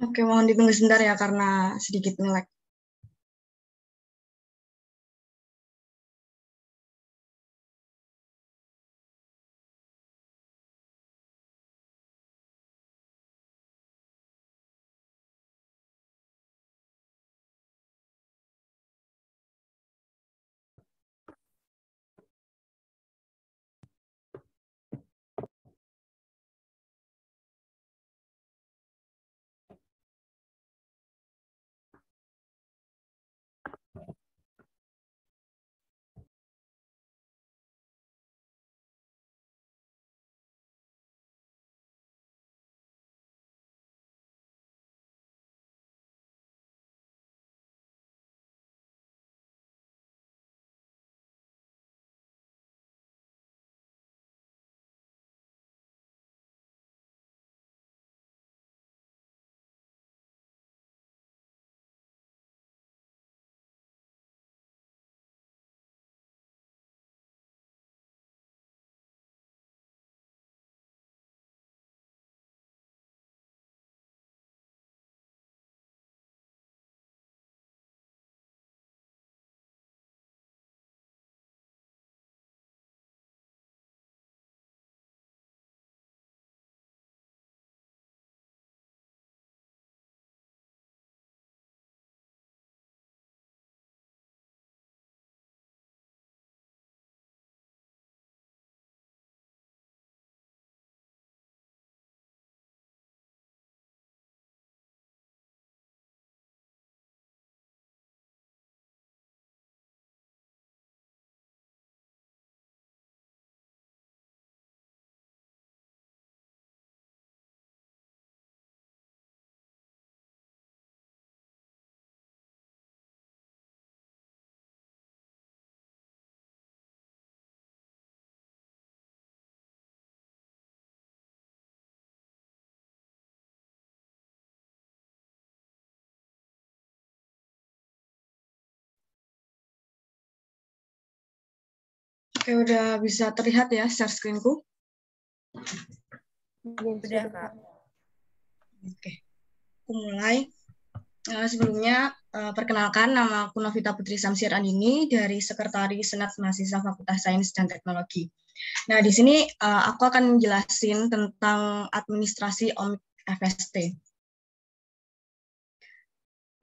Oke, mohon ditunggu sebentar ya karena sedikit nge-lag. Oke, udah bisa terlihat ya share screen-ku? Udah, Kak. Oke, aku mulai. Sebelumnya, perkenalkan, nama aku Novita Putri Samsir Andini dari Sekretaris Senat Mahasiswa Fakultas Sains dan Teknologi. Nah, di sini aku akan menjelasin tentang administrasi OMIK FST.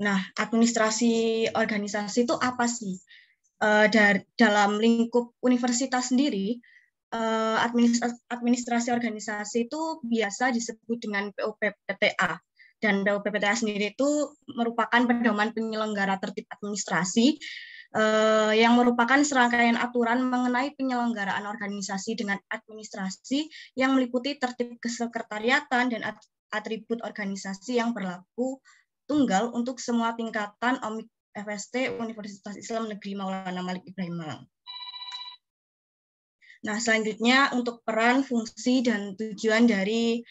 Nah, administrasi organisasi itu apa sih? Dalam lingkup universitas sendiri, administrasi organisasi itu biasa disebut dengan PUPPTA. Dan PUPPTA sendiri itu merupakan pedoman penyelenggara tertib administrasi yang merupakan serangkaian aturan mengenai penyelenggaraan organisasi dengan administrasi yang meliputi tertib kesekretariatan dan atribut organisasi yang berlaku tunggal untuk semua tingkatan OMIK FST Universitas Islam Negeri Maulana Malik Ibrahim Malang. Nah, selanjutnya untuk peran, fungsi, dan tujuan dari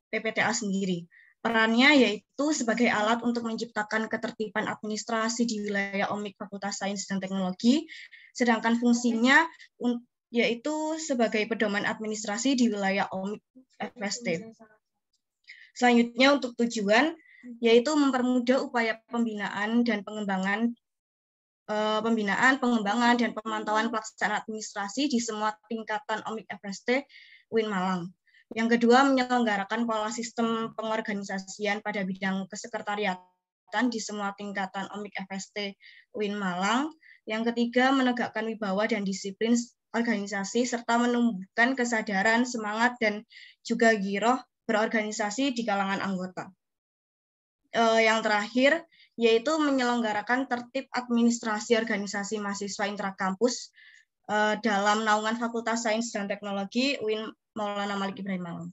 PPTA sendiri. Perannya yaitu sebagai alat untuk menciptakan ketertiban administrasi di wilayah OMIK Fakultas Sains dan Teknologi, sedangkan fungsinya yaitu sebagai pedoman administrasi di wilayah OMIK FST. Selanjutnya untuk tujuan, yaitu mempermudah upaya pembinaan, pengembangan, dan pemantauan pelaksanaan administrasi di semua tingkatan OMIK FST UIN Malang. Yang kedua, menyelenggarakan pola sistem pengorganisasian pada bidang kesekretariatan di semua tingkatan OMIK FST UIN Malang. Yang ketiga, menegakkan wibawa dan disiplin organisasi serta menumbuhkan kesadaran, semangat, dan juga giroh berorganisasi di kalangan anggota. Yang terakhir, yaitu menyelenggarakan tertib administrasi organisasi mahasiswa intrakampus dalam naungan Fakultas Sains dan Teknologi UIN Maulana Malik Ibrahim Malang.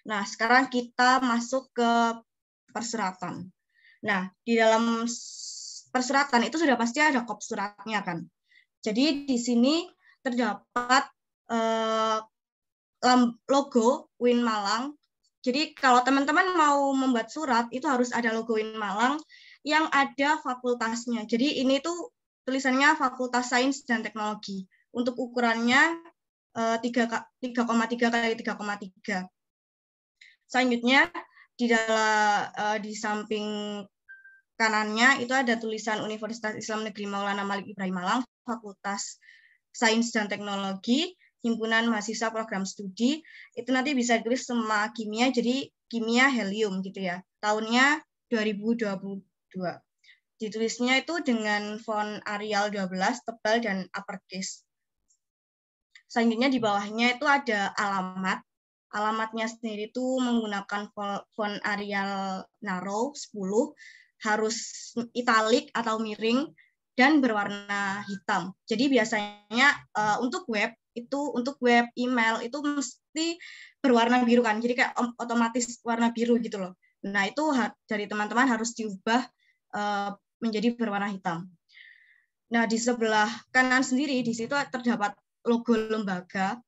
Nah, sekarang kita masuk ke persyaratan. Nah, di dalam persyaratan itu sudah pasti ada kop suratnya kan. Jadi di sini terdapat logo UIN Malang. Jadi kalau teman-teman mau membuat surat, itu harus ada logo UIN Malang yang ada fakultasnya. Jadi ini tuh tulisannya Fakultas Sains dan Teknologi. Untuk ukurannya 3,3 kali 3,3. Selanjutnya, di samping kanannya itu ada tulisan Universitas Islam Negeri Maulana Malik Ibrahim Malang, Fakultas Sains dan Teknologi, Himpunan Mahasiswa Program Studi. Itu nanti bisa ditulis semua kimia, jadi kimia helium gitu ya. Tahunnya 2022. Ditulisnya itu dengan font Arial 12, tebal dan uppercase. Selanjutnya di bawahnya itu ada alamat. Alamatnya sendiri itu menggunakan font Arial narrow 10, harus italik atau miring, dan berwarna hitam. Jadi biasanya untuk web email itu mesti berwarna biru kan. Jadi kayak otomatis warna biru gitu loh. Nah, itu dari teman-teman harus diubah menjadi berwarna hitam. Nah, di sebelah kanan sendiri di situ terdapat logo lembaga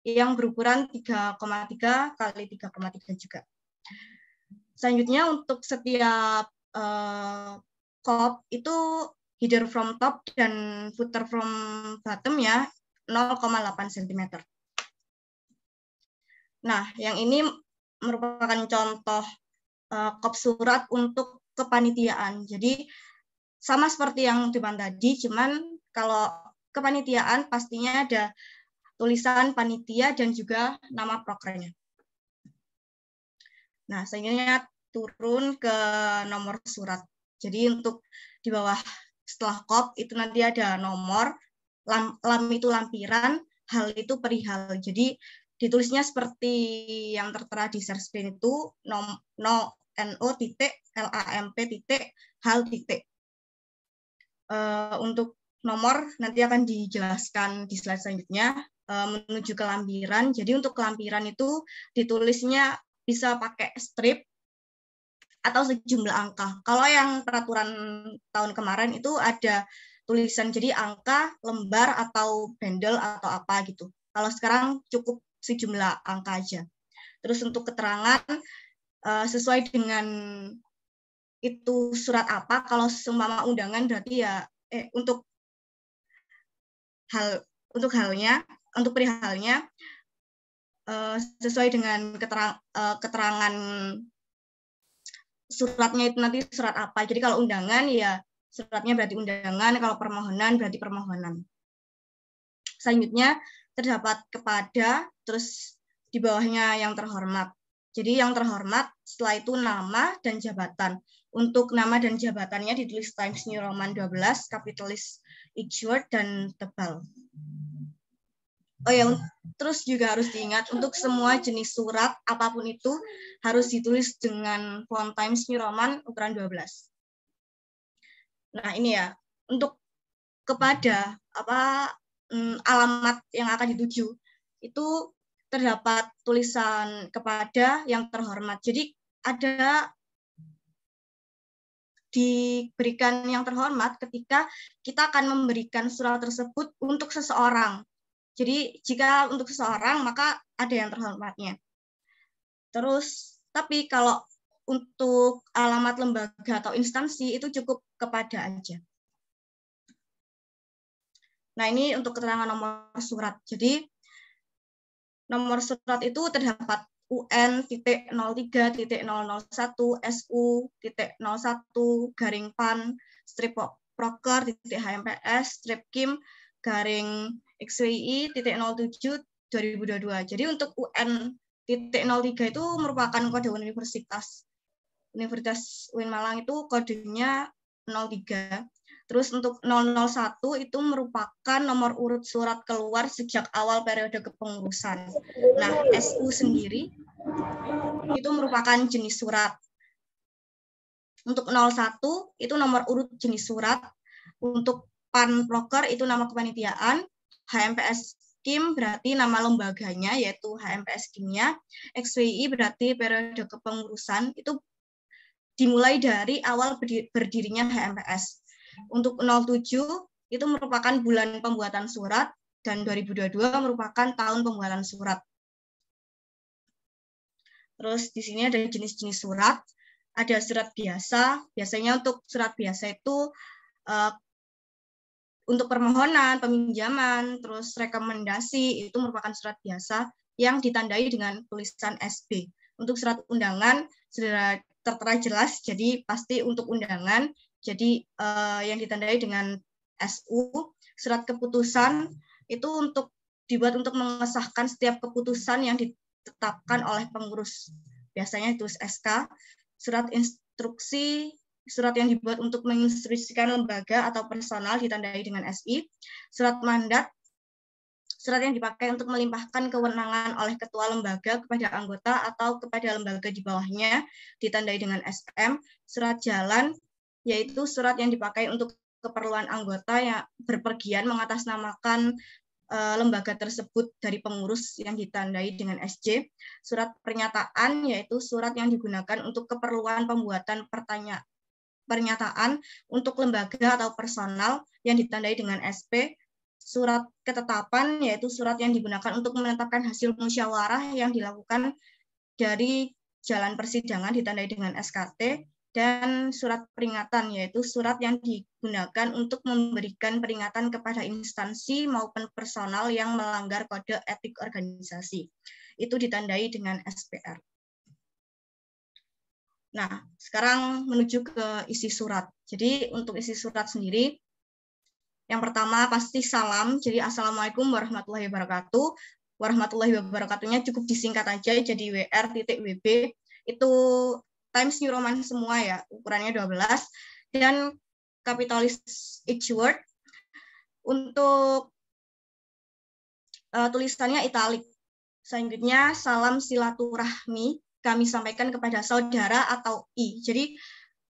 yang berukuran 3,3 kali 3,3 juga. Selanjutnya untuk setiap kop itu header from top dan footer from bottom ya 0,8 cm. Nah, yang ini merupakan contoh kop surat untuk kepanitiaan. Jadi sama seperti yang depan tadi, cuman kalau kepanitiaan pastinya ada tulisan panitia dan juga nama prokernya. Nah, selanjutnya turun ke nomor surat. Jadi untuk di bawah setelah kop itu nanti ada nomor, lam itu lampiran, hal itu perihal. Jadi ditulisnya seperti yang tertera di share screen itu no.hal titik. Untuk nomor nanti akan dijelaskan di slide selanjutnya menuju ke lampiran. Jadi untuk lampiran itu ditulisnya bisa pakai strip atau sejumlah angka. Kalau yang peraturan tahun kemarin itu ada tulisan jadi angka, lembar atau bundle atau apa gitu. Kalau sekarang cukup sejumlah angka aja. Terus untuk keterangan sesuai dengan itu surat apa, kalau seumpama undangan berarti ya untuk perihalnya sesuai dengan keterangan suratnya itu nanti surat apa. Jadi kalau undangan ya suratnya berarti undangan, kalau permohonan berarti permohonan. Selanjutnya terdapat kepada, terus di bawahnya yang terhormat. Jadi yang terhormat setelah itu nama dan jabatan. Untuk nama dan jabatannya ditulis Times New Roman 12, kapitalis each word dan tebal. Oh ya, terus juga harus diingat untuk semua jenis surat apapun itu harus ditulis dengan font Times New Roman ukuran 12. Nah, ini ya, untuk kepada alamat yang akan dituju itu terdapat tulisan kepada yang terhormat. Jadi ada diberikan yang terhormat ketika kita akan memberikan surat tersebut untuk seseorang. Jadi jika untuk seseorang maka ada yang terhormatnya. Terus tapi kalau untuk alamat lembaga atau instansi itu cukup kepada aja. Nah, ini untuk keterangan nomor surat. Jadi nomor surat itu terdapat UN.0.1SU.001-PROKER.HMPS-PIM-STRIP.PROKER.07-2022. Jadi untuk UN.03 itu merupakan kode universitas. Universitas UIN Malang itu kodenya 03. Terus untuk 001 itu merupakan nomor urut surat keluar sejak awal periode kepengurusan. Nah, SU sendiri itu merupakan jenis surat. Untuk 01 itu nomor urut jenis surat. Untuk PAN-Proker itu nama kepanitiaan. HMPS Kim berarti nama lembaganya yaitu HMPS Kimia. XWI berarti periode kepengurusan. Itu dimulai dari awal berdirinya HMPS. Untuk 07 itu merupakan bulan pembuatan surat dan 2022 merupakan tahun pembuatan surat. Terus di sini ada jenis-jenis surat. Ada surat biasa. Biasanya untuk surat biasa itu untuk permohonan, peminjaman, terus rekomendasi itu merupakan surat biasa yang ditandai dengan tulisan SB. Untuk surat undangan sudah tertera jelas, jadi pasti untuk undangan. Jadi yang ditandai dengan SU. Surat keputusan itu dibuat untuk mengesahkan setiap keputusan yang ditetapkan oleh pengurus. Biasanya itu SK. Surat instruksi, surat yang dibuat untuk menginstruksikan lembaga atau personal ditandai dengan SI. Surat mandat, surat yang dipakai untuk melimpahkan kewenangan oleh ketua lembaga kepada anggota atau kepada lembaga di bawahnya ditandai dengan SM. Surat jalan, yaitu surat yang dipakai untuk keperluan anggota yang berpergian mengatasnamakan lembaga tersebut dari pengurus yang ditandai dengan SJ. Surat pernyataan, yaitu surat yang digunakan untuk keperluan pembuatan pernyataan untuk lembaga atau personal yang ditandai dengan SP. Surat ketetapan, yaitu surat yang digunakan untuk menetapkan hasil musyawarah yang dilakukan dari jalan persidangan ditandai dengan SKT. Dan surat peringatan, yaitu surat yang digunakan untuk memberikan peringatan kepada instansi maupun personal yang melanggar kode etik organisasi. Itu ditandai dengan SPR. Nah, sekarang menuju ke isi surat. Jadi untuk isi surat sendiri, yang pertama pasti salam, jadi Assalamualaikum warahmatullahi wabarakatuh. Warahmatullahi wabarakatuhnya cukup disingkat aja, jadi WR.WB. Itu Times New Roman semua ya, ukurannya 12. Dan kapitalis each word. Untuk tulisannya italik. Selanjutnya, salam silaturahmi kami sampaikan kepada saudara atau I. Jadi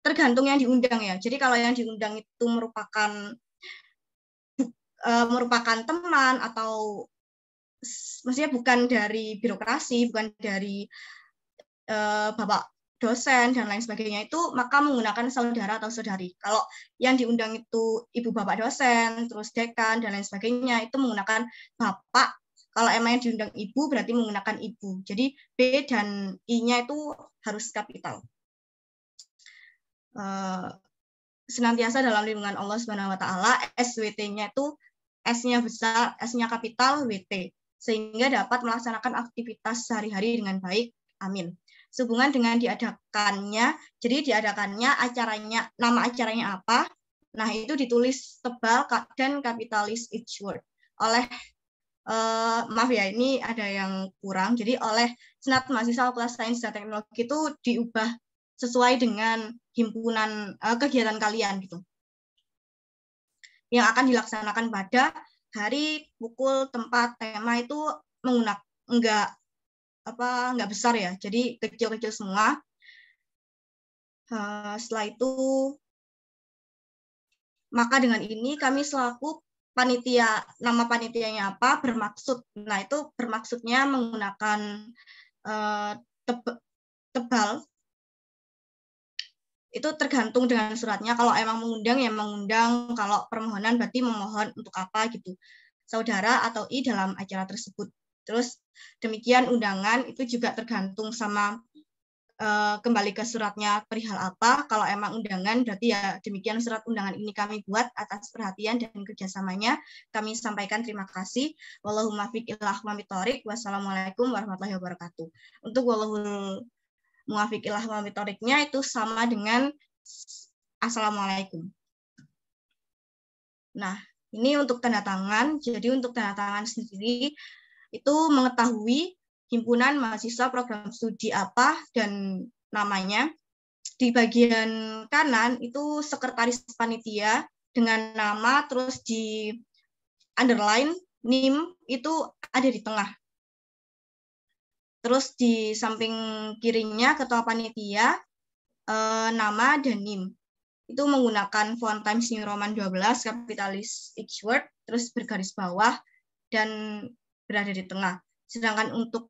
tergantung yang diundang ya. Jadi kalau yang diundang itu merupakan teman atau maksudnya bukan dari birokrasi, bukan dari bapak dosen dan lain sebagainya, itu maka menggunakan saudara atau saudari. Kalau yang diundang itu ibu bapak dosen, terus dekan dan lain sebagainya, itu menggunakan bapak. Kalau emang yang diundang ibu berarti menggunakan ibu. Jadi B dan I-nya itu harus kapital. Senantiasa dalam lindungan Allah Subhanahu wa taala, SWT-nya itu S-nya besar, S-nya kapital, WT, sehingga dapat melaksanakan aktivitas sehari-hari dengan baik. Amin. Sehubungan dengan diadakannya, jadi diadakannya acaranya, nama acaranya apa? Nah, itu ditulis tebal dan kapitalis each word. Oleh maaf ya, ini ada yang kurang. Jadi oleh Senat Mahasiswa Fakultas Sains dan Teknologi itu diubah sesuai dengan himpunan kegiatan kalian gitu. Yang akan dilaksanakan pada hari, pukul, tempat, tema itu menggunakan enggak besar ya, jadi kecil-kecil semua. Setelah itu, maka dengan ini kami selaku panitia, nama panitianya apa, bermaksud. Nah, itu bermaksudnya menggunakan tebal. Itu tergantung dengan suratnya. Kalau emang mengundang, ya mengundang. Kalau permohonan berarti memohon untuk apa gitu. Saudara atau I dalam acara tersebut. Terus demikian undangan itu juga tergantung sama kembali ke suratnya perihal apa. Kalau emang undangan berarti ya demikian surat undangan ini kami buat atas perhatian dan kerjasamanya. Kami sampaikan terima kasih. Wallahul muwaffiq ila aqwamit thoriq. Wassalamualaikum warahmatullahi wabarakatuh. Untuk wallahul muwaffiq ila aqwamit thoriqnya itu sama dengan Assalamualaikum. Nah, ini untuk tanda tangan. Jadi untuk tanda tangan sendiri itu mengetahui himpunan mahasiswa program studi apa dan namanya. Di bagian kanan itu sekretaris panitia dengan nama, terus di underline NIM itu ada di tengah. Terus di samping kirinya ketua panitia, nama dan NIM. Itu menggunakan font Times New Roman 12, kapitalis each word, terus bergaris bawah dan berada di tengah. Sedangkan untuk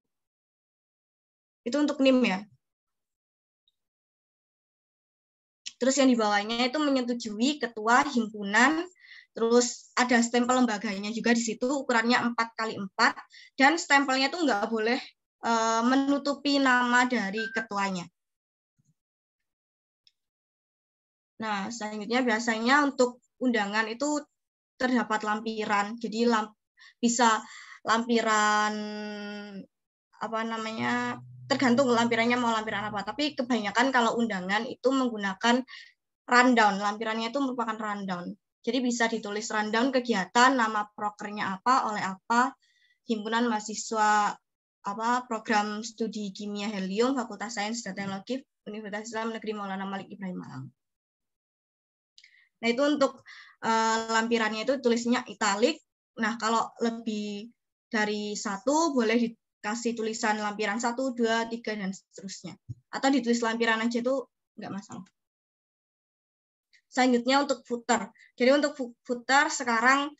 NIM ya. Terus yang di bawahnya itu menyetujui ketua himpunan, terus ada stempel lembaganya juga di situ, ukurannya 4x4, dan stempelnya itu nggak boleh menutupi nama dari ketuanya. Nah, selanjutnya biasanya untuk undangan itu terdapat lampiran, jadi bisa lampiran tergantung lampirannya mau lampiran apa. Tapi kebanyakan kalau undangan itu menggunakan rundown. Lampirannya itu merupakan rundown. Jadi bisa ditulis rundown kegiatan, nama prokernya apa, oleh apa, himpunan mahasiswa apa, program studi kimia helium, Fakultas Sains dan Teknologi, Universitas Islam Negeri Maulana Malik Ibrahim Malang. Nah, itu untuk lampirannya itu tulisnya italik. Nah, kalau lebih dari satu boleh dikasih tulisan lampiran 1, 2, 3, dan seterusnya. Atau ditulis lampiran aja itu nggak masalah. Selanjutnya untuk footer. Jadi untuk footer sekarang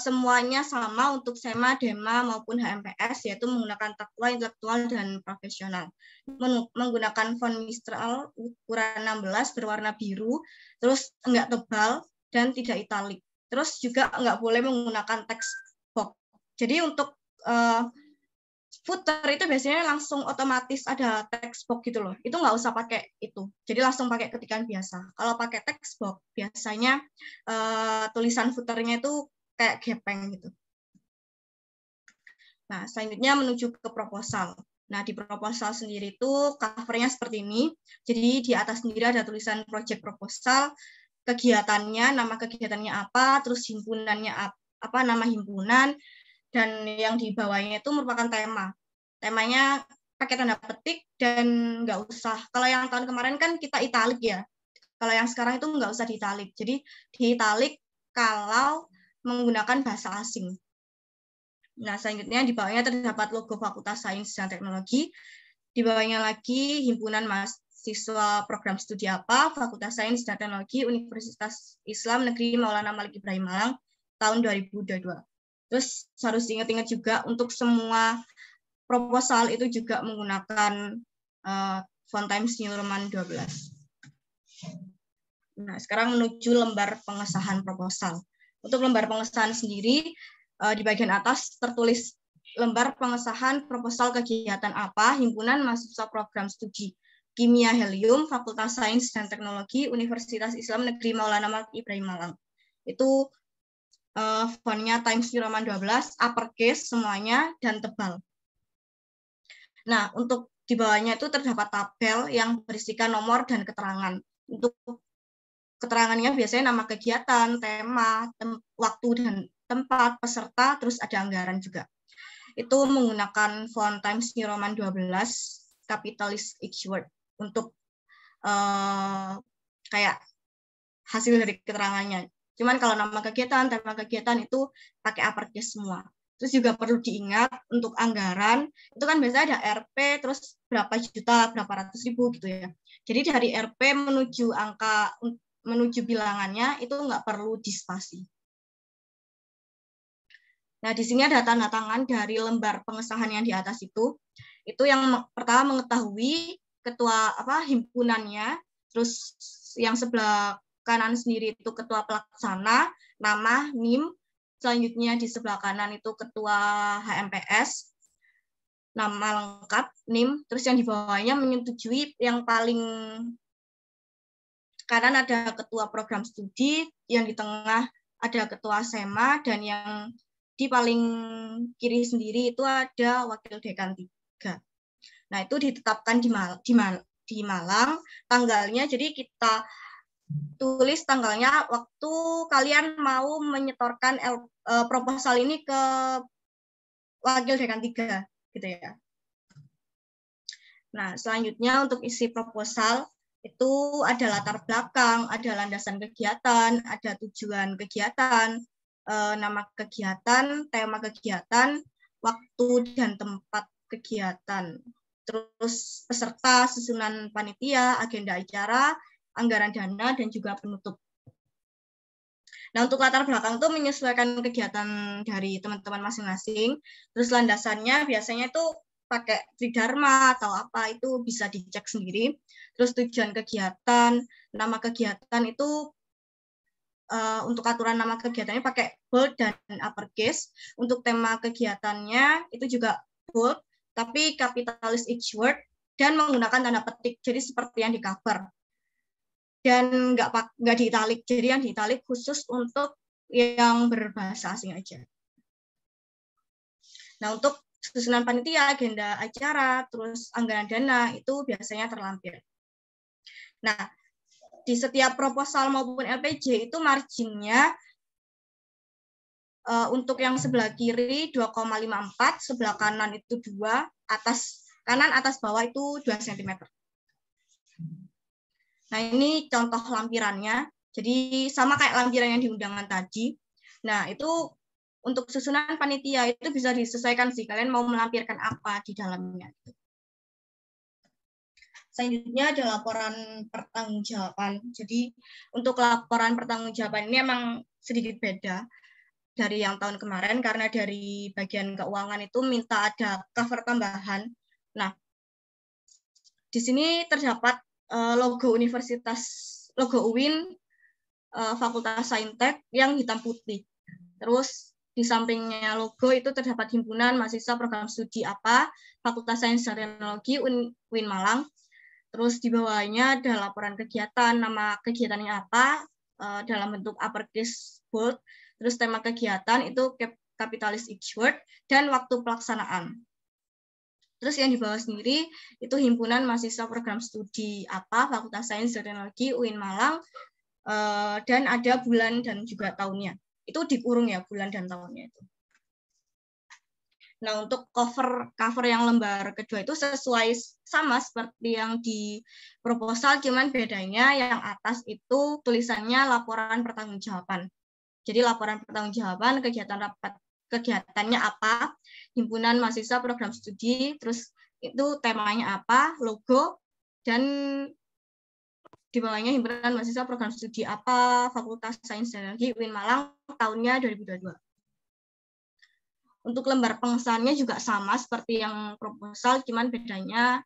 semuanya sama untuk SEMA, DEMA, maupun HMPS, yaitu menggunakan takwa, intelektual, dan profesional. Menggunakan font Mistral ukuran 16 berwarna biru, terus enggak tebal, dan tidak italik. Terus juga enggak boleh menggunakan teks box. Jadi untuk footer itu biasanya langsung otomatis ada text box gitu loh. Itu nggak usah pakai itu. Jadi langsung pakai ketikan biasa. Kalau pakai text box, biasanya tulisan footernya itu kayak gepeng gitu. Nah, selanjutnya menuju ke proposal. Nah, di proposal sendiri itu covernya seperti ini. Jadi di atas sendiri ada tulisan project proposal, kegiatannya, nama kegiatannya apa, terus himpunannya apa, nama himpunan, dan yang di bawahnya itu merupakan tema. Temanya pakai tanda petik dan nggak usah. Kalau yang tahun kemarin kan kita italik ya. Kalau yang sekarang itu nggak usah diitalik. Jadi diitalik kalau menggunakan bahasa asing. Nah, selanjutnya di bawahnya terdapat logo Fakultas Sains dan Teknologi. Di bawahnya lagi himpunan mahasiswa program studi apa, Fakultas Sains dan Teknologi Universitas Islam Negeri Maulana Malik Ibrahim Malang tahun 2022. Terus harus diingat-ingat juga untuk semua proposal itu juga menggunakan font Times New Roman 12. Nah, sekarang menuju lembar pengesahan proposal. Untuk lembar pengesahan sendiri, di bagian atas tertulis lembar pengesahan proposal kegiatan apa, himpunan mahasiswa program studi kimia helium, Fakultas Sains dan Teknologi, Universitas Islam Negeri Maulana Malik Ibrahim Malang. Itu fontnya Times New Roman 12, uppercase semuanya, dan tebal. Nah, untuk di bawahnya itu terdapat tabel yang berisikan nomor dan keterangan. Untuk keterangannya biasanya nama kegiatan, tema, waktu dan tempat, peserta, terus ada anggaran juga. Itu menggunakan font Times New Roman 12, capitalis each word, untuk kayak hasil dari keterangannya. Cuman kalau nama kegiatan, tema kegiatan itu pakai uppercase semua. Terus juga perlu diingat untuk anggaran, itu kan biasanya ada RP, terus berapa juta, berapa ratus ribu gitu ya. Jadi dari RP menuju bilangannya itu nggak perlu dispasi. Nah, di sini ada tanda tangan dari lembar pengesahan yang di atas itu. Itu yang pertama mengetahui ketua himpunannya, terus yang sebelah kanan sendiri itu ketua pelaksana, nama, NIM, selanjutnya di sebelah kanan itu ketua HMPS, nama lengkap, NIM, terus yang di bawahnya menyetujui, yang paling kanan ada ketua program studi, yang di tengah ada ketua SEMA, dan yang di paling kiri sendiri itu ada wakil dekan 3. Nah, itu ditetapkan di Malang, tanggalnya, jadi kita tulis tanggalnya waktu kalian mau menyetorkan proposal ini ke wakil dekan 3, gitu ya. Nah, selanjutnya untuk isi proposal, itu ada latar belakang, ada landasan kegiatan, ada tujuan kegiatan, nama kegiatan, tema kegiatan, waktu dan tempat kegiatan, terus peserta, susunan panitia, agenda acara, anggaran dana, dan juga penutup. Nah, untuk latar belakang itu menyesuaikan kegiatan dari teman-teman masing-masing, terus landasannya biasanya itu pakai Tridharma atau apa, itu bisa dicek sendiri. Terus tujuan kegiatan, nama kegiatan itu untuk aturan nama kegiatannya pakai bold dan uppercase. Untuk tema kegiatannya itu juga bold, tapi capitalis each word, dan menggunakan tanda petik, jadi seperti yang di cover. Dan nggak diitalik, jadi yang diitalik khusus untuk yang berbahasa asing aja. Nah, untuk susunan panitia, agenda acara, terus anggaran dana itu biasanya terlampir. Nah, di setiap proposal maupun LPJ itu marginnya untuk yang sebelah kiri 2,54, sebelah kanan itu 2, kanan atas bawah itu 2 cm. Nah, ini contoh lampirannya. Jadi sama kayak lampiran yang di undangan tadi. Nah, itu untuk susunan panitia itu bisa disesuaikan sih, kalian mau melampirkan apa di dalamnya. Selanjutnya ada laporan pertanggungjawaban. Jadi untuk laporan pertanggungjawaban ini emang sedikit beda dari yang tahun kemarin, karena dari bagian keuangan itu minta ada cover tambahan. Nah, di sini terdapat logo universitas, logo UIN, Fakultas Saintek yang hitam putih. Terus di sampingnya logo itu terdapat himpunan mahasiswa program studi apa, Fakultas Sains dan Teknologi UIN Malang. Terus di bawahnya ada laporan kegiatan, nama kegiatannya apa, dalam bentuk uppercase bold. Terus tema kegiatan itu kapitalis each word, dan waktu pelaksanaan. Terus yang di bawah sendiri itu himpunan mahasiswa program studi apa, Fakultas Sains dan Teknologi UIN Malang, dan ada bulan dan juga tahunnya. Itu dikurung ya, bulan dan tahunnya itu. Nah, untuk cover yang lembar kedua itu sesuai sama seperti yang di proposal, cuman bedanya yang atas itu tulisannya laporan pertanggungjawaban. Jadi laporan pertanggungjawaban kegiatannya apa, himpunan mahasiswa program studi, terus itu temanya apa, logo, dan di bawahnya himpunan mahasiswa program studi apa, Fakultas Sains dan Teknologi UIN Malang, tahunnya 2022. Untuk lembar pengesahannya juga sama seperti yang proposal, cuman bedanya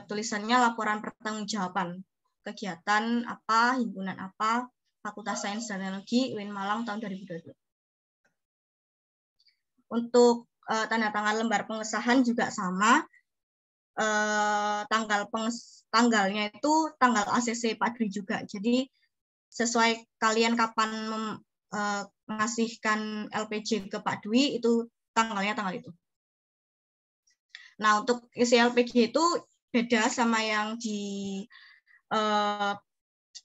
tulisannya laporan pertanggungjawaban. Kegiatan apa, himpunan apa, Fakultas Sains dan Teknologi UIN Malang tahun 2022. Untuk tanda tangan lembar pengesahan juga sama. Tanggalnya itu tanggal ACC Pak Dwi juga. Jadi sesuai kalian kapan mengasihkan LPJ ke Pak Dwi, itu tanggalnya tanggal itu. Nah, untuk isi LPJ itu beda sama yang di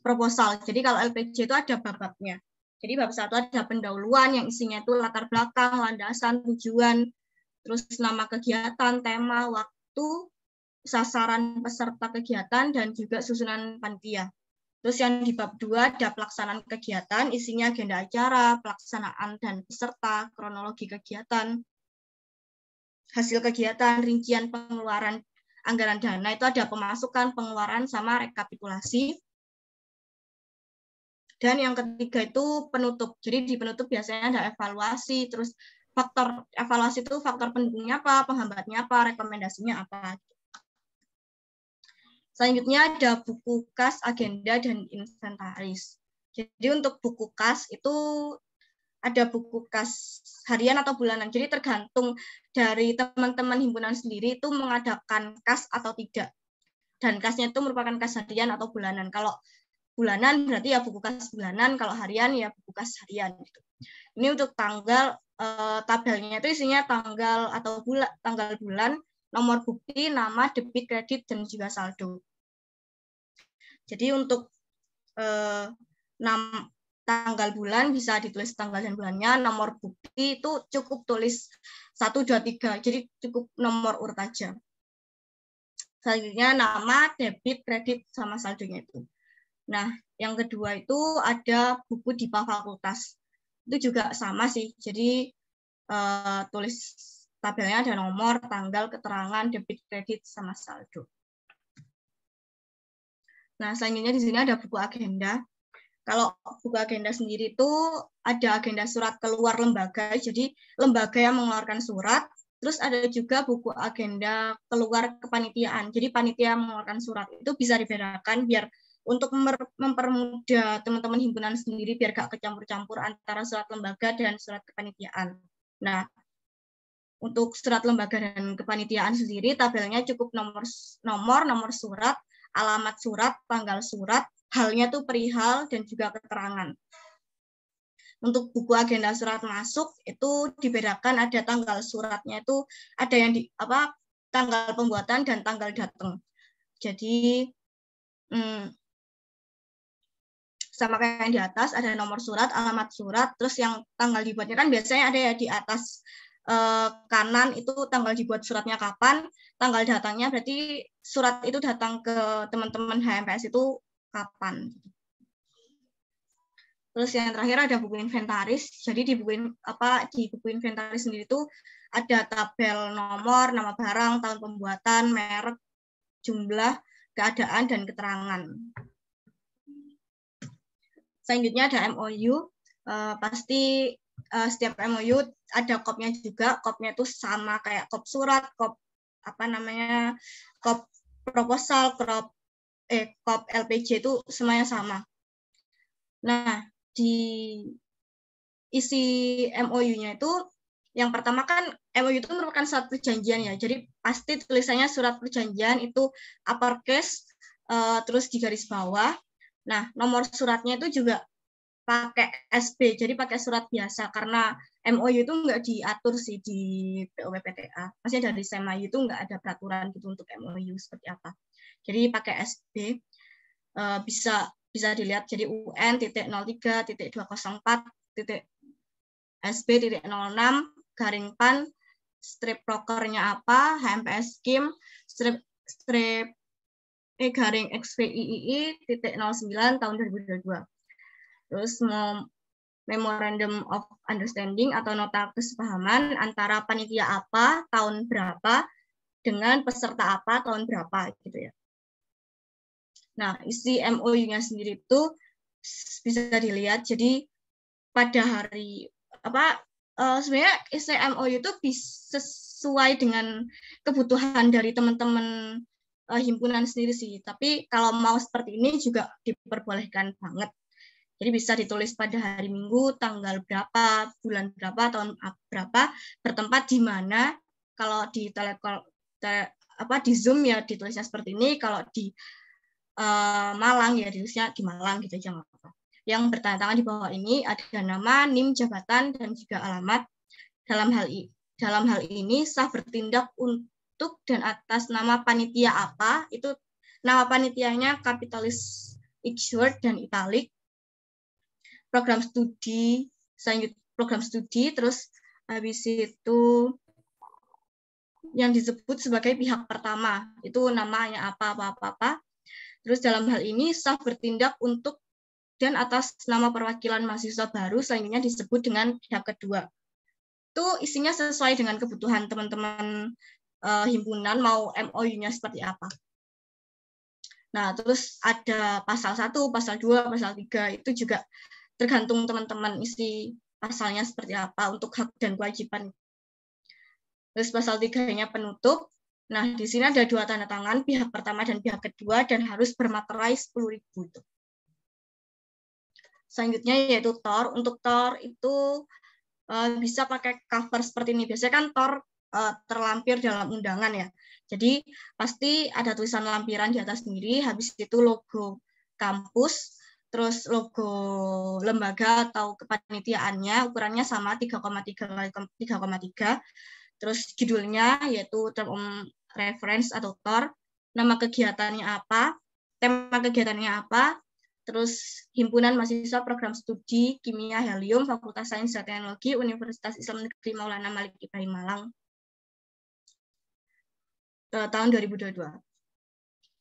proposal. Jadi kalau LPJ itu ada bab-babnya. Jadi bab 1 ada pendahuluan yang isinya itu latar belakang, landasan, tujuan, terus nama kegiatan, tema, waktu, sasaran peserta kegiatan, dan juga susunan panitia. Terus yang di bab 2 ada pelaksanaan kegiatan, isinya agenda acara, pelaksanaan dan peserta, kronologi kegiatan, hasil kegiatan, rincian pengeluaran anggaran dana, itu ada pemasukan, pengeluaran, sama rekapitulasi. Dan yang ketiga itu penutup. Jadi di penutup biasanya ada evaluasi, terus faktor evaluasi itu faktor pendukungnya apa, penghambatnya apa, rekomendasinya apa. Selanjutnya ada buku kas, agenda, dan inventaris. Jadi untuk buku kas itu ada buku kas harian atau bulanan. Jadi tergantung dari teman-teman himpunan sendiri itu mengadakan kas atau tidak. Dan kasnya itu merupakan kas harian atau bulanan. Kalau bulanan berarti ya buku kas bulanan, kalau harian ya buku kas harian. Ini untuk tanggal, tabelnya itu isinya tanggal atau tanggal bulan, nomor bukti, nama, debit, kredit, dan juga saldo. Jadi untuk tanggal bulan bisa ditulis tanggal dan bulannya, nomor bukti itu cukup tulis 1, 2, 3, jadi cukup nomor urut aja. Selanjutnya nama, debit, kredit, sama saldonya itu. Nah, yang kedua itu ada buku DIPA fakultas. Itu juga sama sih, jadi tulis tabelnya ada nomor, tanggal, keterangan, debit, kredit, sama saldo. Nah, selanjutnya di sini ada buku agenda. Kalau buku agenda sendiri itu ada agenda surat keluar lembaga, jadi lembaga yang mengeluarkan surat, terus ada juga buku agenda keluar kepanitiaan, jadi panitia mengeluarkan surat. Itu bisa dibedakan biar untuk mempermudah teman-teman himpunan sendiri biar gak kecampur-campur antara surat lembaga dan surat kepanitiaan. Nah, untuk surat lembaga dan kepanitiaan sendiri tabelnya cukup nomor surat, alamat surat, tanggal surat, halnya tuh perihal, dan juga keterangan. Untuk buku agenda surat masuk itu dibedakan, ada tanggal suratnya itu ada yang tanggal pembuatan dan tanggal datang. Jadi sama kayak yang di atas, ada nomor surat, alamat surat, terus yang tanggal dibuatnya kan biasanya ada ya di atas kanan itu tanggal dibuat suratnya kapan, tanggal datangnya berarti surat itu datang ke teman-teman HMPS itu kapan. Terus yang terakhir ada buku inventaris. Jadi di buku inventaris sendiri itu ada tabel nomor, nama barang, tahun pembuatan, merek, jumlah, keadaan, dan keterangan. Selanjutnya ada MOU. Pasti setiap MOU ada kopnya juga. Kopnya itu sama kayak kop surat, kop kop proposal, kop LPJ itu semuanya sama. Nah, di isi MOU-nya itu yang pertama kan MOU itu merupakan surat perjanjian ya. Jadi pasti tulisannya surat perjanjian itu uppercase terus di garis bawah. Nah, nomor suratnya itu juga pakai SB, jadi pakai surat biasa karena MOU itu nggak diatur sih di POPPTA. Maksudnya dari SEMAU itu nggak ada peraturan gitu untuk MOU seperti apa. Jadi pakai SB bisa dilihat jadi UN.003.204.SB.06 strip prokernya apa, HMPS Scheme strip garing XVIII.09 tahun 2022. Terus Memorandum of Understanding atau nota kesepahaman antara panitia apa tahun berapa dengan peserta apa tahun berapa gitu ya. Nah, isi MOU-nya sendiri itu bisa dilihat. Jadi pada hari sebenarnya isi MOU itu bisa sesuai dengan kebutuhan dari teman-teman himpunan sendiri sih. Tapi kalau mau seperti ini juga diperbolehkan banget. Jadi bisa ditulis pada hari Minggu, tanggal berapa, bulan berapa, tahun berapa, bertempat di mana. Kalau di di Zoom ya ditulisnya seperti ini. Kalau di Malang ya ditulisnya di Malang gitu aja nggak apa-apa. Yang bertanda tangan di bawah ini ada nama, NIM, jabatan, dan juga alamat. Dalam hal ini sah bertindak untuk dan atas nama panitia apa, itu nama panitianya kapitalis each word dan italic. Program studi, terus habis itu yang disebut sebagai pihak pertama, itu namanya apa. Terus dalam hal ini sah bertindak untuk dan atas nama perwakilan mahasiswa baru, selanjutnya disebut dengan pihak kedua. Itu isinya sesuai dengan kebutuhan teman-teman himpunan mau MOU-nya seperti apa. Nah, terus ada pasal 1, pasal 2, pasal 3, itu juga tergantung teman-teman isi pasalnya seperti apa untuk hak dan kewajiban. Terus pasal 3-nya penutup. Nah, di sini ada 2 tanda tangan, pihak pertama dan pihak kedua, dan harus bermaterai 10.000 itu. Selanjutnya yaitu TOR. Untuk TOR itu bisa pakai cover seperti ini. Biasanya kan TOR terlampir dalam undangan ya. Jadi pasti ada tulisan lampiran di atas sendiri, habis itu logo kampus, terus logo lembaga atau kepanitiaannya, ukurannya sama 3,3 x 3,3. Terus judulnya yaitu term reference atau TOR, nama kegiatannya apa, tema kegiatannya apa, terus himpunan mahasiswa program studi kimia helium Fakultas Sains dan Teknologi Universitas Islam Negeri Maulana Malik Ibrahim Malang tahun 2022.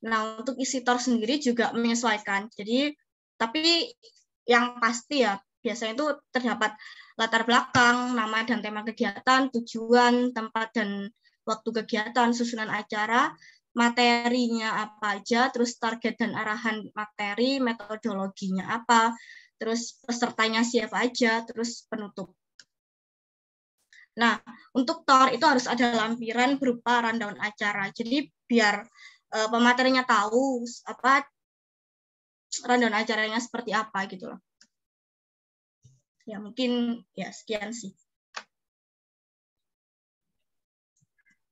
Nah, untuk isi TOR sendiri juga menyesuaikan. Jadi tapi yang pasti ya biasanya itu terdapat latar belakang, nama dan tema kegiatan, tujuan, tempat dan waktu kegiatan, susunan acara, materinya apa aja, terus target dan arahan materi, metodologinya apa, terus pesertanya siapa aja, terus penutup. Nah, untuk TOR itu harus ada lampiran berupa rundown acara. Jadi biar pematerinya tahu rundown acaranya seperti apa gitu loh. Ya mungkin ya sekian sih.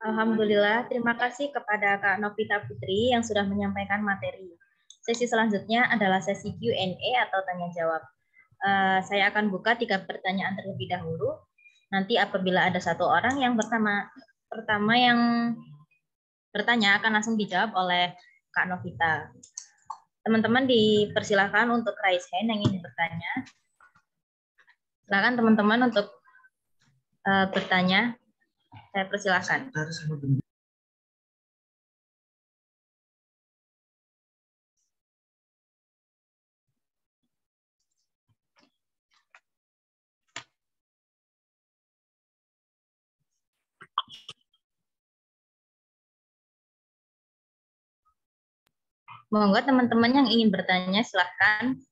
Alhamdulillah, terima kasih kepada Kak Novita Putri yang sudah menyampaikan materi. Sesi selanjutnya adalah sesi Q&A atau tanya jawab. Saya akan buka 3 pertanyaan terlebih dahulu. Nanti apabila ada 1 orang yang pertama yang bertanya akan langsung dijawab oleh Kak Novita. Teman-teman dipersilakan untuk raise hand yang ingin bertanya. Silakan teman-teman untuk bertanya. Saya persilakan. Monggo teman-teman yang ingin bertanya silakan.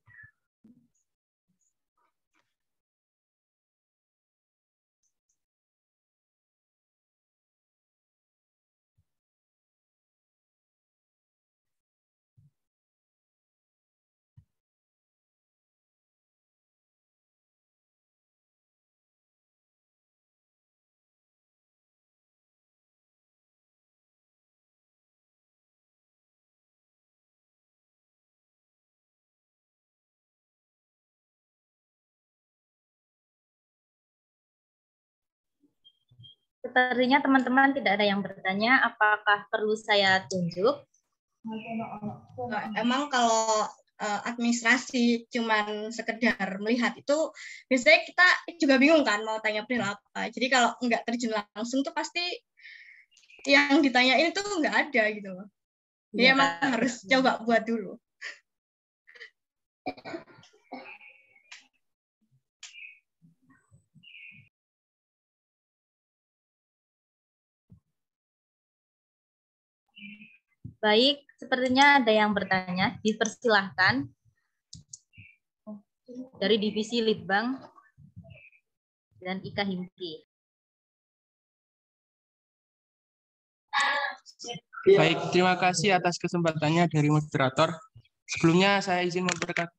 Sepertinya teman-teman tidak ada yang bertanya. Apakah perlu saya tunjuk? Emang kalau administrasi cuman sekedar melihat itu, biasanya kita juga bingung kan mau tanya perihal apa. Jadi kalau nggak terjun langsung tuh pasti yang ditanyain itu nggak ada gitu loh. Jadi emang harus coba buat dulu. Baik, sepertinya ada yang bertanya. Dipersilahkan dari Divisi Litbang dan Ika Himki. Baik, terima kasih atas kesempatannya dari moderator. Sebelumnya saya izin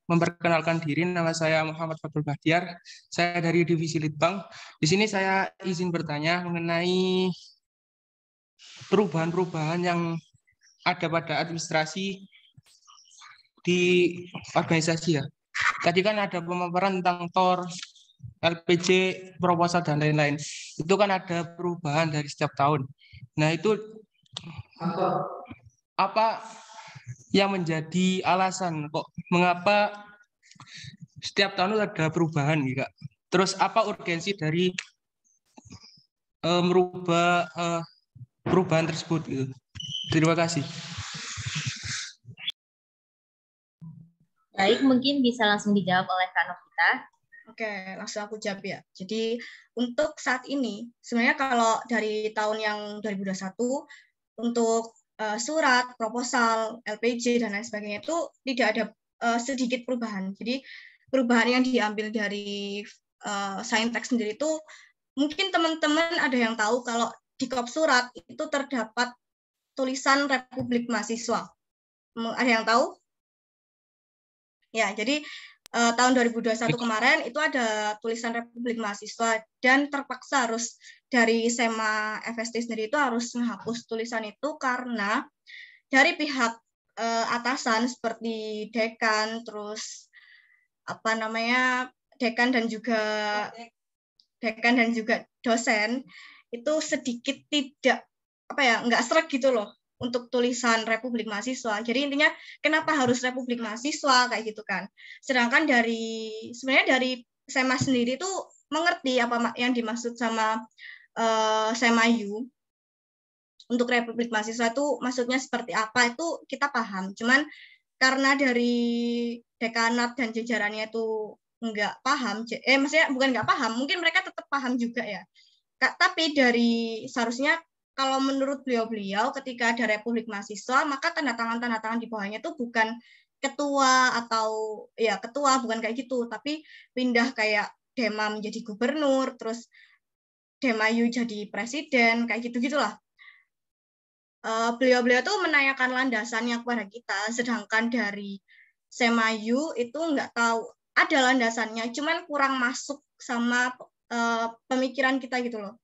memperkenalkan diri, nama saya Muhammad Fatul Bahtiar. Saya dari Divisi Litbang. Di sini saya izin bertanya mengenai perubahan-perubahan yang ada pada administrasi di organisasi ya. Tadi kan ada pemaparan tentang TOR, LPJ, proposal, dan lain-lain. Itu kan ada perubahan dari setiap tahun. Nah, itu apa yang menjadi alasan kok mengapa setiap tahun ada perubahan ya, Kak? Terus apa urgensi dari merubah perubahan tersebut gitu. Terima kasih. Baik, mungkin bisa langsung dijawab oleh Kak Novita. Oke, langsung aku jawab ya. Jadi untuk saat ini, sebenarnya kalau dari tahun yang 2021, untuk surat, proposal, LPJ, dan lain sebagainya itu tidak ada sedikit perubahan. Jadi perubahan yang diambil dari Saintek sendiri itu, mungkin teman-teman ada yang tahu kalau di kop surat itu terdapat tulisan Republik Mahasiswa. Ada yang tahu? Ya, jadi tahun 2021 kemarin itu ada tulisan Republik Mahasiswa dan terpaksa harus dari SEMA FST sendiri itu harus menghapus tulisan itu karena dari pihak atasan seperti dekan, terus apa namanya dekan dan juga dosen itu sedikit tidak apa ya nggak sreg gitu loh untuk tulisan Republik Mahasiswa. Jadi intinya kenapa harus Republik Mahasiswa kayak gitu kan. Sedangkan sebenarnya dari SEMA sendiri itu mengerti apa yang dimaksud sama SEMAYU. Untuk Republik Mahasiswa itu maksudnya seperti apa itu kita paham. Cuman karena dari dekanat dan jajarannya itu nggak paham, maksudnya bukan nggak paham, mungkin mereka tetap paham juga ya. Tapi seharusnya kalau menurut beliau-beliau ketika ada Republik Mahasiswa, maka tanda tangan di bawahnya itu bukan ketua atau ya ketua, bukan kayak gitu, tapi pindah kayak Dema menjadi gubernur, terus Demayu jadi presiden, kayak gitu-gitulah. Beliau-beliau tuh menanyakan landasannya kepada kita, sedangkan dari Semayu itu nggak tahu ada landasannya, cuman kurang masuk sama pemikiran kita gitu loh.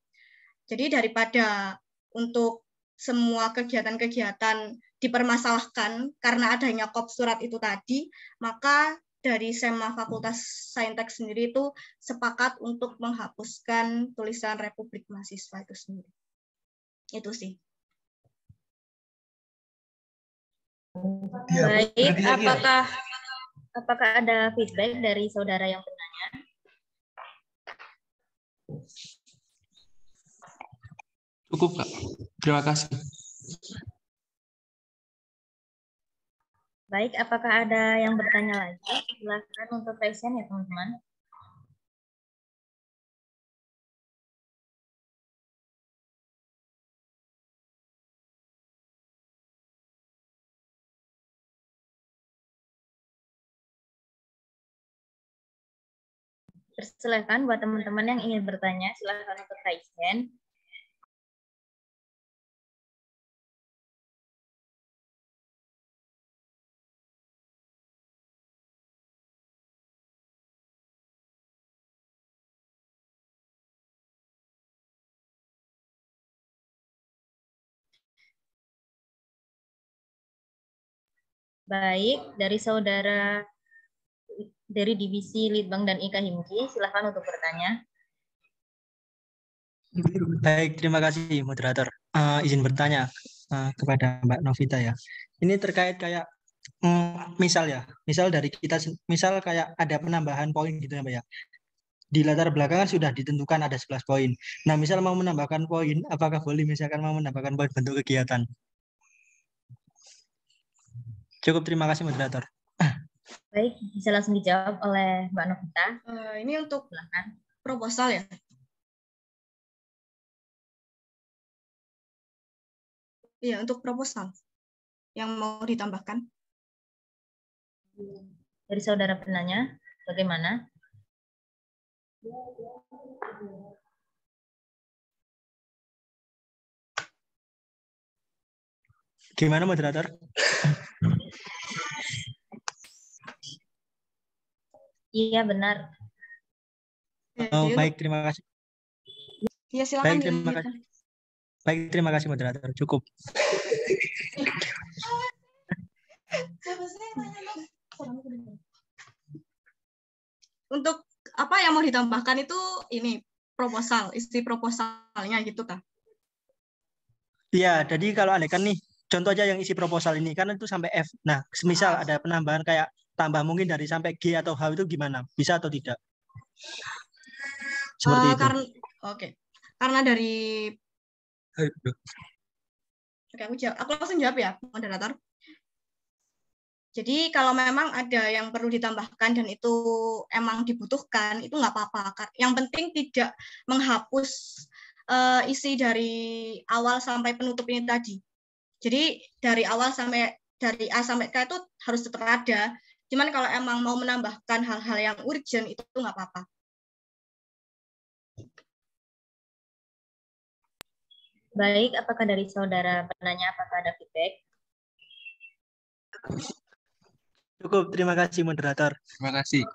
Jadi daripada untuk semua kegiatan-kegiatan dipermasalahkan karena adanya kop surat itu tadi, maka dari SEMA Fakultas Saintek sendiri itu sepakat untuk menghapuskan tulisan Republik Mahasiswa itu sendiri. Itu sih. Ya, Baik, berarti lagi ya? apakah ada feedback dari saudara yang bertanya? Cukup, Kak. Terima kasih. Baik, apakah ada yang bertanya lagi? Silakan untuk present ya teman-teman. Persilahkan buat teman-teman yang ingin bertanya, silakan untuk raise hand. Baik, dari saudara dari Divisi Litbang dan IKA Himki, silakan untuk bertanya. Baik, terima kasih moderator. Izin bertanya kepada Mbak Novita ya. Ini terkait kayak misal dari kita, misal kayak ada penambahan poin gitu ya Mbak ya. Di latar belakang kan sudah ditentukan ada 11 poin. Nah, misal mau menambahkan poin, apakah boleh misalkan mau menambahkan poin bentuk kegiatan? Cukup, terima kasih moderator. Baik, bisa langsung dijawab oleh Mbak Novita. Ini untuk Silakan. proposal ya. Iya, untuk proposal yang mau ditambahkan. Dari saudara penanya, bagaimana? Gimana moderator? Iya, benar. Oh, baik, terima kasih. Ya, silakan. Baik, terima kasih. Baik, terima kasih moderator. Cukup. Untuk apa yang mau ditambahkan itu ini proposal, isi proposalnya gitu kan? Iya, jadi kalau ada kan nih, contoh aja yang isi proposal ini kan itu sampai F. Nah, semisal ada penambahan kayak tambah mungkin dari sampai G atau H itu gimana? Bisa atau tidak? Seperti itu. Karena dari aku langsung jawab ya, moderator. Jadi kalau memang ada yang perlu ditambahkan dan itu emang dibutuhkan, itu nggak apa-apa. Yang penting tidak menghapus isi dari awal sampai penutup ini tadi. Jadi dari awal dari A sampai K itu harus tetap ada. Cuman kalau emang mau menambahkan hal-hal yang urgent itu nggak apa-apa. Baik, apakah dari saudara penanya apakah ada feedback? Cukup, terima kasih moderator. Terima kasih.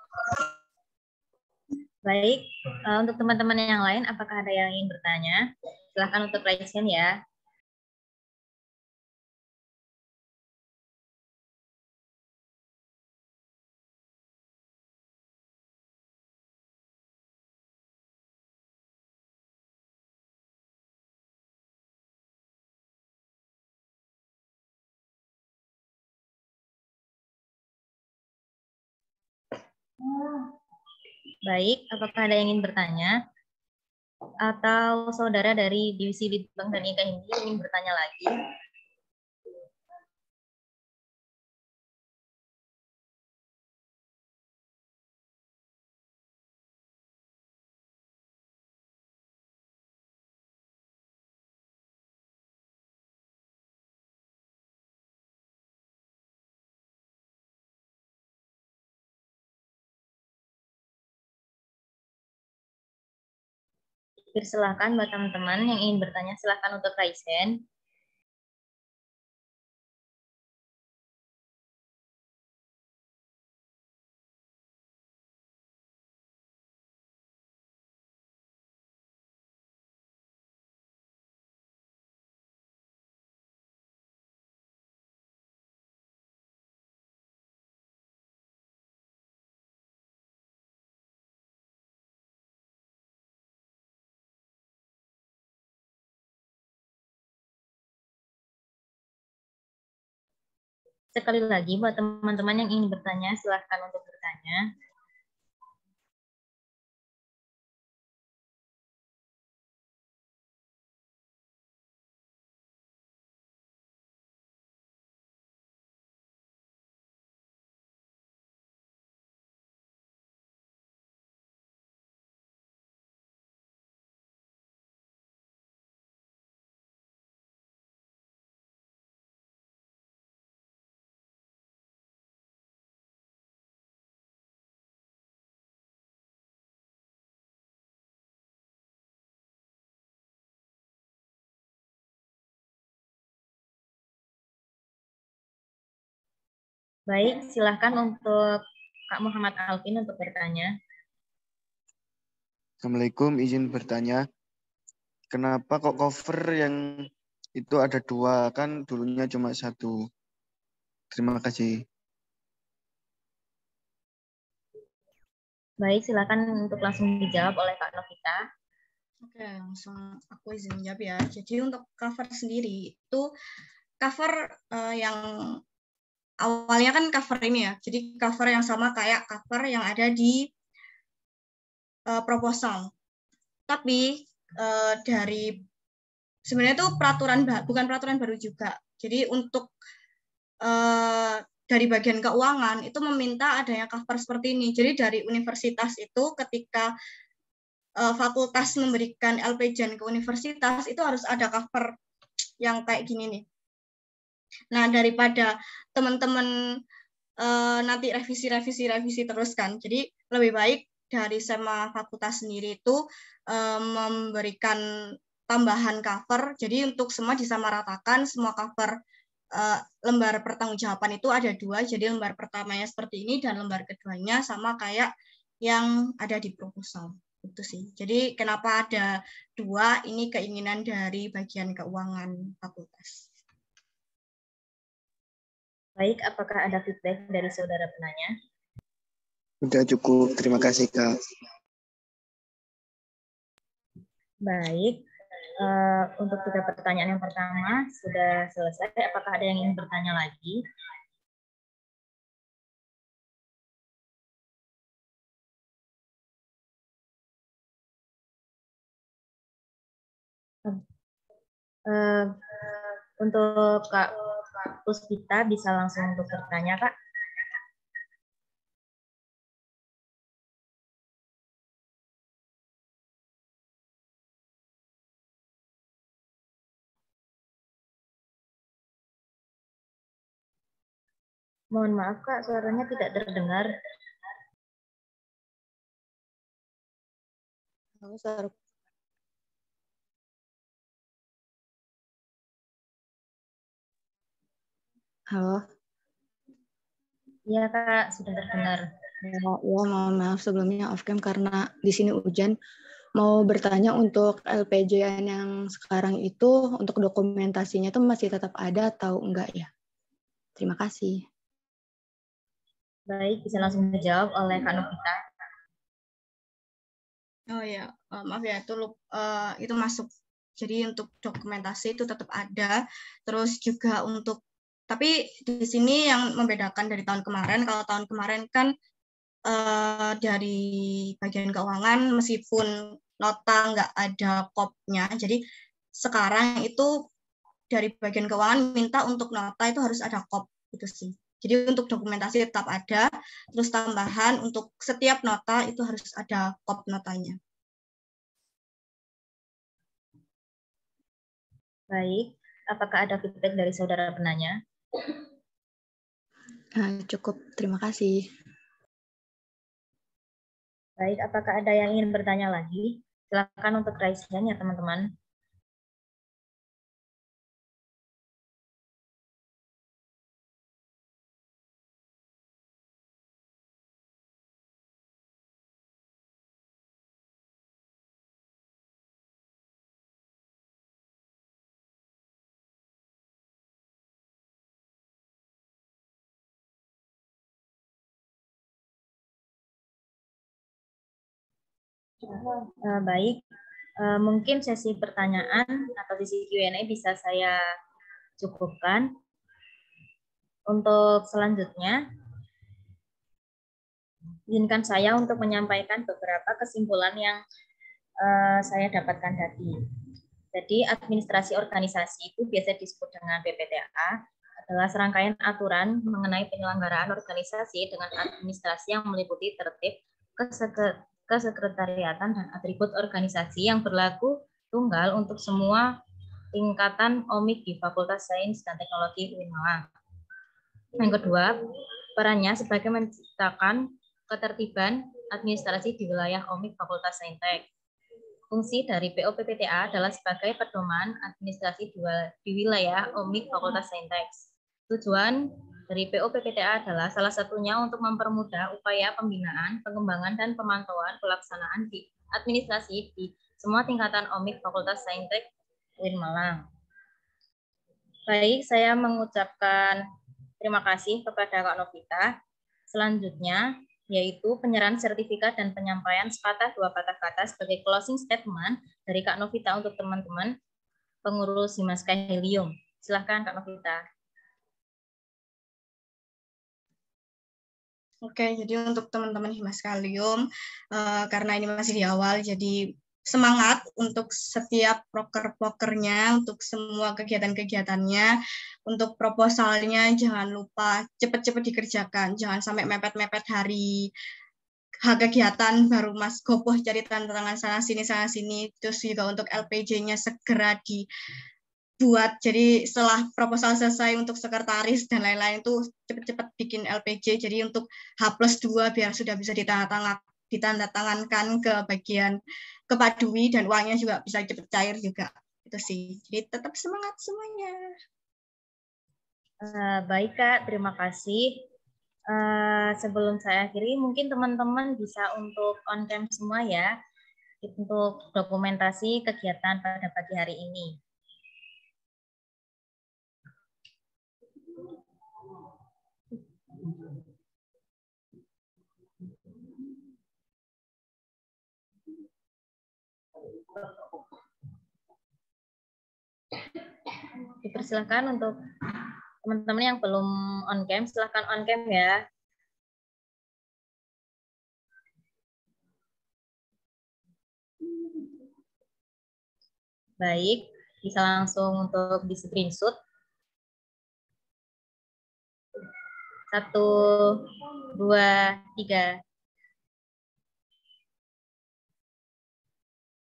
Baik, untuk teman-teman yang lain, apakah ada yang ingin bertanya? Silahkan untuk raise hand ya. Baik, apakah ada yang ingin bertanya? Atau saudara dari Divisi Litbang dan IKA Himki ingin bertanya lagi? Silakan buat teman-teman yang ingin bertanya, silakan untuk raise hand. Sekali lagi buat teman-teman yang ingin bertanya, silahkan untuk bertanya. Baik, silahkan untuk Kak Muhammad Alvin untuk bertanya. Assalamualaikum, izin bertanya. Kenapa kok cover yang itu ada 2? Kan dulunya cuma 1. Terima kasih. Baik, silakan untuk langsung dijawab oleh Kak Novita. Oke, langsung aku izin jawab ya. Jadi untuk cover sendiri itu cover yang awalnya kan cover ini ya. Jadi cover yang sama kayak cover yang ada di proposal. Tapi dari sebenarnya itu bukan peraturan baru juga. Jadi untuk dari bagian keuangan itu meminta adanya cover seperti ini. Jadi dari universitas itu ketika fakultas memberikan LPJAN ke universitas itu harus ada cover yang kayak gini nih. Nah, daripada teman-teman nanti revisi terus kan. Jadi lebih baik dari sama fakultas sendiri itu memberikan tambahan cover. Jadi untuk semua disamaratakan, semua cover lembar pertanggungjawaban itu ada 2. Jadi lembar pertamanya seperti ini dan lembar keduanya sama kayak yang ada di proposal. Itu sih. Jadi kenapa ada 2? Ini keinginan dari bagian keuangan fakultas. Baik, apakah ada feedback dari saudara penanya? Sudah cukup, terima kasih Kak. Baik, untuk 3 pertanyaan yang pertama sudah selesai. Apakah ada yang ingin bertanya lagi? Untuk Kak Puspita bisa langsung untuk bertanya, Kak. Mohon maaf, Kak, suaranya tidak terdengar. Halo. Iya, Kak, sudah terdengar. Ya, mohon maaf sebelumnya off cam karena di sini hujan. Mau bertanya untuk LPJN yang sekarang itu untuk dokumentasinya itu masih tetap ada atau enggak ya? Terima kasih. Baik, bisa langsung dijawab oleh Kak Novita. Oh ya, maaf ya, itu masuk. Jadi untuk dokumentasi itu tetap ada. Terus juga untuk, tapi di sini yang membedakan dari tahun kemarin, kalau tahun kemarin kan dari bagian keuangan meskipun nota nggak ada kopnya, jadi sekarang itu dari bagian keuangan minta untuk nota itu harus ada kop itu sih. Jadi untuk dokumentasi tetap ada, terus tambahan untuk setiap nota itu harus ada kop notanya. Baik, apakah ada feedback dari saudara penanya? Cukup, terima kasih. Baik, apakah ada yang ingin bertanya lagi? Silakan untuk raise hand ya, teman-teman. Baik, mungkin sesi pertanyaan atau sesi Q&A bisa saya cukupkan. Untuk selanjutnya, izinkan saya untuk menyampaikan beberapa kesimpulan yang saya dapatkan tadi. Jadi, administrasi organisasi itu biasa disebut dengan PPTA, adalah serangkaian aturan mengenai penyelenggaraan organisasi dengan administrasi yang meliputi tertib, kesekretariatan, dan atribut organisasi yang berlaku tunggal untuk semua tingkatan OMIK di Fakultas Sains dan Teknologi UIN Malang. Yang kedua, perannya sebagai menciptakan ketertiban administrasi di wilayah OMIK Fakultas Saintek. Fungsi dari POPPTA adalah sebagai pedoman administrasi di wilayah OMIK Fakultas Saintek. Tujuan dari POPPTA adalah salah satunya untuk mempermudah upaya pembinaan, pengembangan, dan pemantauan pelaksanaan di administrasi di semua tingkatan OMIK Fakultas Saintek UIN Malang. Baik, saya mengucapkan terima kasih kepada Kak Novita. Selanjutnya, yaitu penyerahan sertifikat dan penyampaian sepatah dua patah kata sebagai closing statement dari Kak Novita untuk teman-teman pengurus Himaska Helium. Silahkan Kak Novita. Oke, jadi untuk teman-teman Himaska Helium, karena ini masih di awal, jadi semangat untuk setiap proker-prokernya, untuk semua kegiatan-kegiatannya, untuk proposalnya jangan lupa cepat-cepat dikerjakan, jangan sampai mepet-mepet hari kegiatan baru Mas Gopoh cari tanda tangan sana sini, terus juga untuk LPJ-nya segera dibuat, jadi setelah proposal selesai untuk sekretaris dan lain-lain itu cepat-cepat bikin LPJ, jadi untuk H+2 biar sudah bisa ditandatangankan ke bagian kepadui dan uangnya juga bisa cepat cair juga. Itu sih. Jadi tetap semangat semuanya. Baik Kak, terima kasih. Sebelum saya akhiri, mungkin teman-teman bisa untuk on cam semua ya, untuk dokumentasi kegiatan pada pagi hari ini. Dipersilakan untuk teman-teman yang belum on cam, silahkan on cam ya. Baik, bisa langsung untuk di screenshot. 1, 2, 3.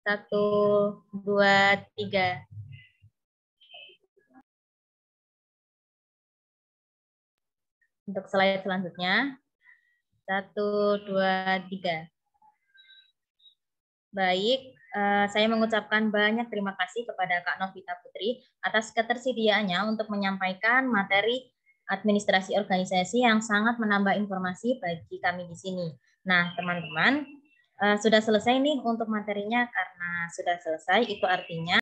1, 2, 3. Untuk slide selanjutnya. 1, 2, 3. Baik, saya mengucapkan banyak terima kasih kepada Kak Novita Putri atas ketersediaannya untuk menyampaikan materi administrasi organisasi yang sangat menambah informasi bagi kami di sini. Nah, teman-teman, sudah selesai nih untuk materinya. Karena sudah selesai, itu artinya